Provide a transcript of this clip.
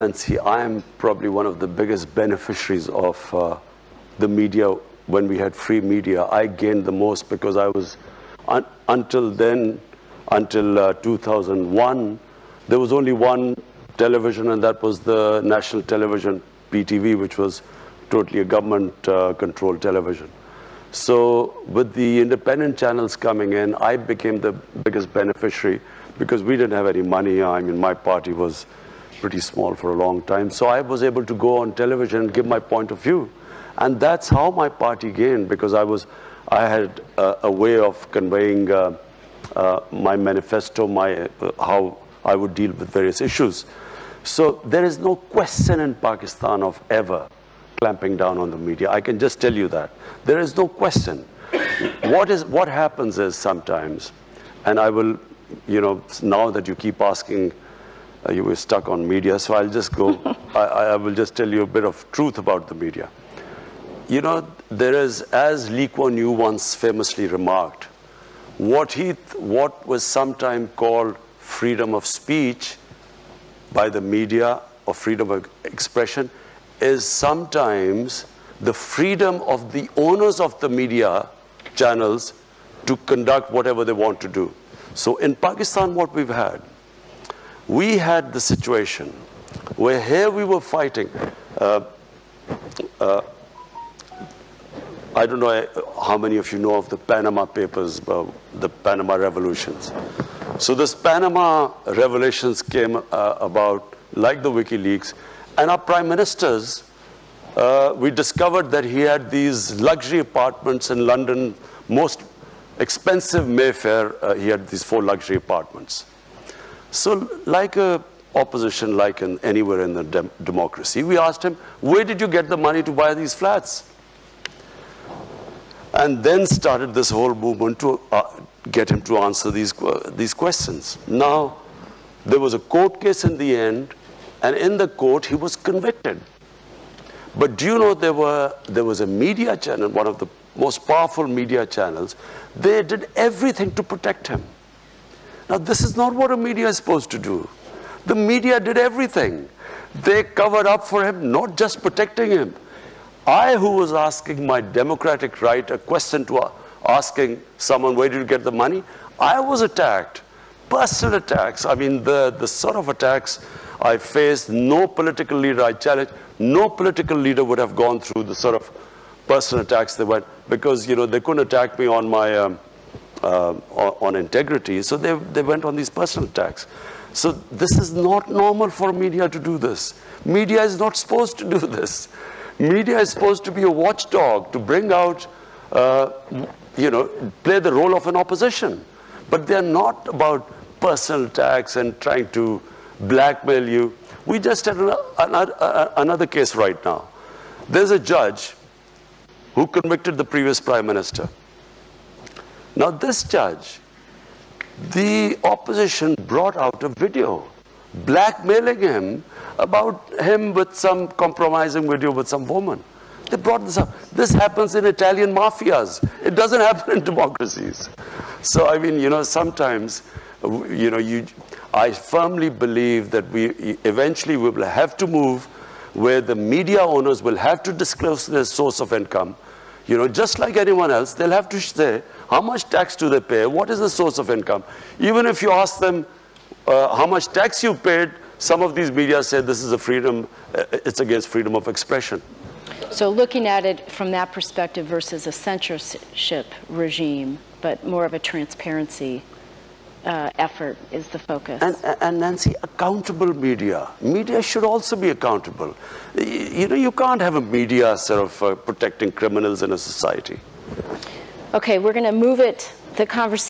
And see, I am probably one of the biggest beneficiaries of the media. When we had free media, I gained the most because I was, until 2001, there was only one television, and that was the national television, PTV, which was totally a government-controlled television. So with the independent channels coming in, I became the biggest beneficiary because we didn't have any money. I mean, my party was pretty small for a long time. So I was able to go on television and give my point of view. And that's how my party gained, because I had a way of conveying my manifesto, how I would deal with various issues. So there is no question in Pakistan of ever clamping down on the media. I can just tell you that. There is no question. What happens is sometimes, and I will, now that you keep asking, you were stuck on media, so I'll just go, I will just tell you a bit of truth about the media. There is, as Lee Kuan Yew once famously remarked, what was sometimes called freedom of speech by the media or freedom of expression is sometimes the freedom of the owners of the media channels to conduct whatever they want to do. So in Pakistan, what we had the situation where here we were fighting. I don't know how many of you know of the Panama Papers, the Panama Revolutions. So this Panama Revelations came about like the WikiLeaks, and our prime ministers, we discovered that he had these luxury apartments in London, most expensive Mayfair. He had these 4 luxury apartments. So like a opposition, like anywhere in the democracy, we asked him, where did you get the money to buy these flats? And then started this whole movement to get him to answer these questions. Now, there was a court case in the end, and in the court, he was convicted. But do you know there was a media channel, one of the most powerful media channels, they did everything to protect him. Now, this is not what a media is supposed to do. The media did everything. They covered up for him, not just protecting him. I, who was asking my democratic right, a question to asking someone, where did you get the money? I was attacked. Personal attacks. I mean, the sort of attacks I faced, no political leader I challenged, no political leader would have gone through the sort of personal attacks they went, because, they couldn't attack me on my, on integrity, so they went on these personal attacks. So this is not normal for media to do this. Media is not supposed to do this. Media is supposed to be a watchdog, to bring out, play the role of an opposition. But they're not about personal attacks and trying to blackmail you. We just had another case right now. There's a judge who convicted the previous prime minister. Now this judge, the opposition brought out a video blackmailing him about him with some compromising video with some woman. They brought this up. This happens in Italian mafias. It doesn't happen in democracies. So, I mean, sometimes, I firmly believe that eventually we will have to move where the media owners will have to disclose their source of income. Just like anyone else, they'll have to say, how much tax do they pay? What is the source of income? Even if you ask them how much tax you paid, some of these media say this is it's against freedom of expression. So looking at it from that perspective versus a censorship regime, but more of a transparency effort is the focus. And Nancy, accountable media. Media should also be accountable. You can't have a media sort of protecting criminals in a society. Okay, we're going to move the conversation.